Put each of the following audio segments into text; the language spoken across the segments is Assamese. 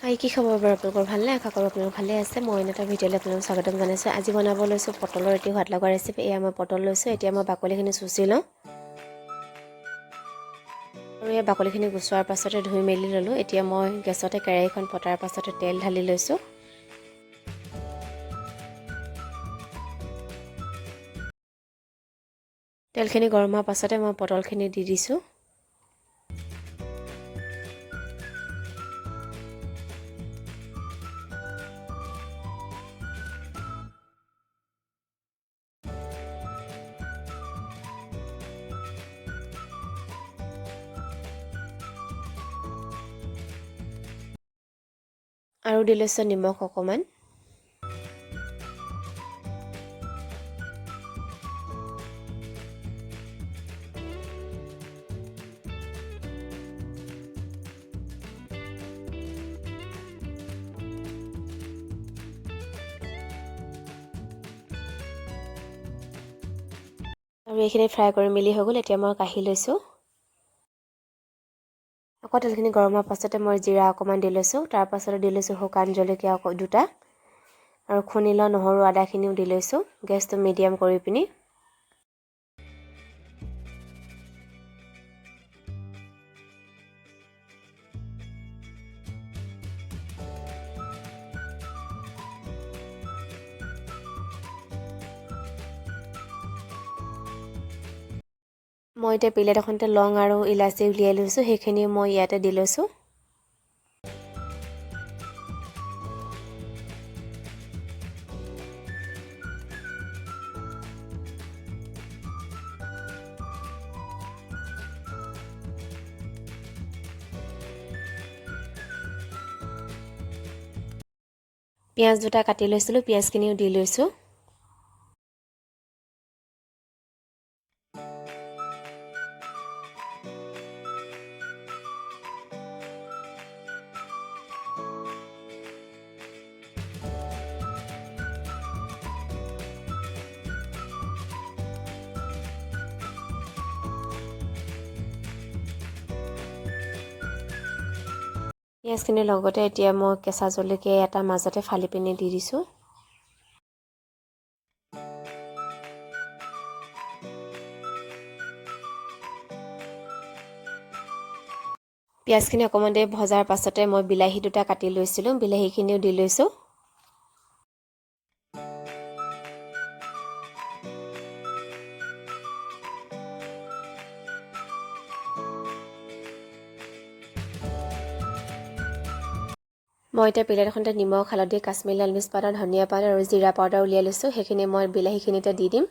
হাই কি খবৰ বাৰু আপোনালোকৰ ভালনে আশা কৰোঁ আপোনালোক ভালে আছে মই এটা ভিডিঅ'লৈ আপোনালোকক স্বাগতম জনাইছোঁ আজি বনাব লৈছোঁ পটলৰ এটি সোৱাদ লগা ৰেচিপি এয়া মই পটল লৈছোঁ এতিয়া মই বাকলিখিনি চুচি লওঁ আৰু এই বাকলিখিনি গুচোৱাৰ পাছতে ধুই মেলি ল'লোঁ এতিয়া মই গেছতে কেৰাহীখন পতাৰ পাছতে তেল ঢালি লৈছোঁ তেলখিনি গৰম হোৱাৰ পাছতে মই পটলখিনি দি দিছোঁ আৰু দি লৈছোঁ নিমখ অকণমান আৰু এইখিনি ফ্ৰাই কৰি মেলি হৈ গ'ল এতিয়া মই কাঢ়ি লৈছোঁ আকৌ তেলখিনি গৰম হোৱাৰ পাছতে মই জিৰা অকণমান দি লৈছোঁ তাৰ পাছতে দি লৈছোঁ শুকান জলকীয়া দুটা আৰু খুন্দি লোৱা নহৰু আদাখিনিও দি লৈছোঁ গেছটো মিডিয়াম কৰি পিনি মই এতিয়া প্লেট এখনতে লং আৰু ইলাচি উলিয়াই লৈছোঁ সেইখিনি মই ইয়াতে দি লৈছোঁ পিঁয়াজ দুটা কাটি লৈছিলোঁ পিঁয়াজখিনিও দি লৈছোঁ পিঁয়াজখিনিৰ লগতে এতিয়া মই কেঁচা জলকীয়া এটা মাজতে ফালি পিনি দি দিছোঁ পিঁয়াজখিনি অকণমান দেৰি ভজাৰ পাছতে মই বিলাহী দুটা কাটি লৈছিলোঁ বিলাহীখিনিও দি লৈছোঁ মই এতিয়া প্লেট এখনতে নিমখ হালধি কাশ্মীৰী লাল মিৰ্চ পাউডাৰ ধনিয়া পাউডাৰ আৰু জিৰা পাউডাৰ উলিয়াই লৈছোঁ সেইখিনি মই বিলাহীখিনিতে দি দিম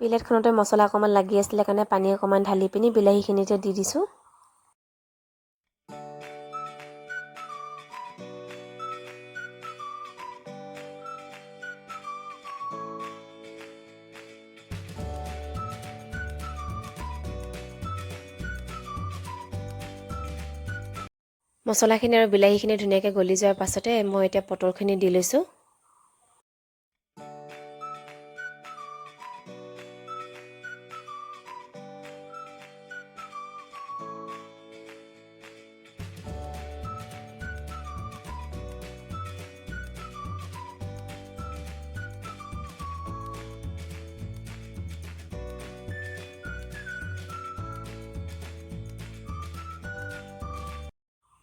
প্লেটখনতে মছলা অকণমান লাগি আছিলে কাৰণে পানী অকণমান ঢালি পিনি বিলাহীখিনিতে দি দিছোঁ মছলাখিনি আৰু বিলাহীখিনি ধুনীয়াকৈ গলি যোৱাৰ পাছতে মই এতিয়া পটলখিনি দি লৈছোঁ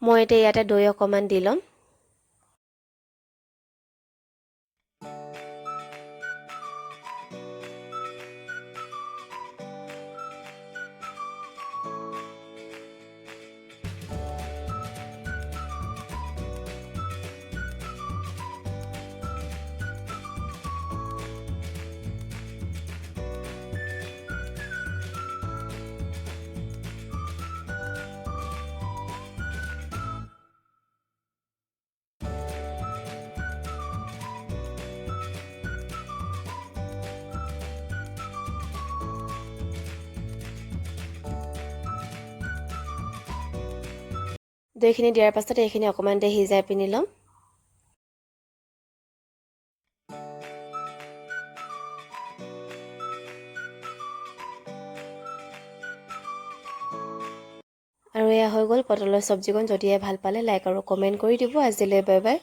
মই এতিয়া ইয়াতে দৈ অকণমান দি ল'ম দৈখিনি দিয়াৰ পাছত এইখিনি অকণমান দেৰি সিজাই পিনি ল'ম। আৰু এয়া হৈ গ'ল পটলৰ চব্জিকণ। যদিহে ভাল পালে লাইক আৰু কমেণ্ট কৰি দিব। আজিলৈ বাই বাই।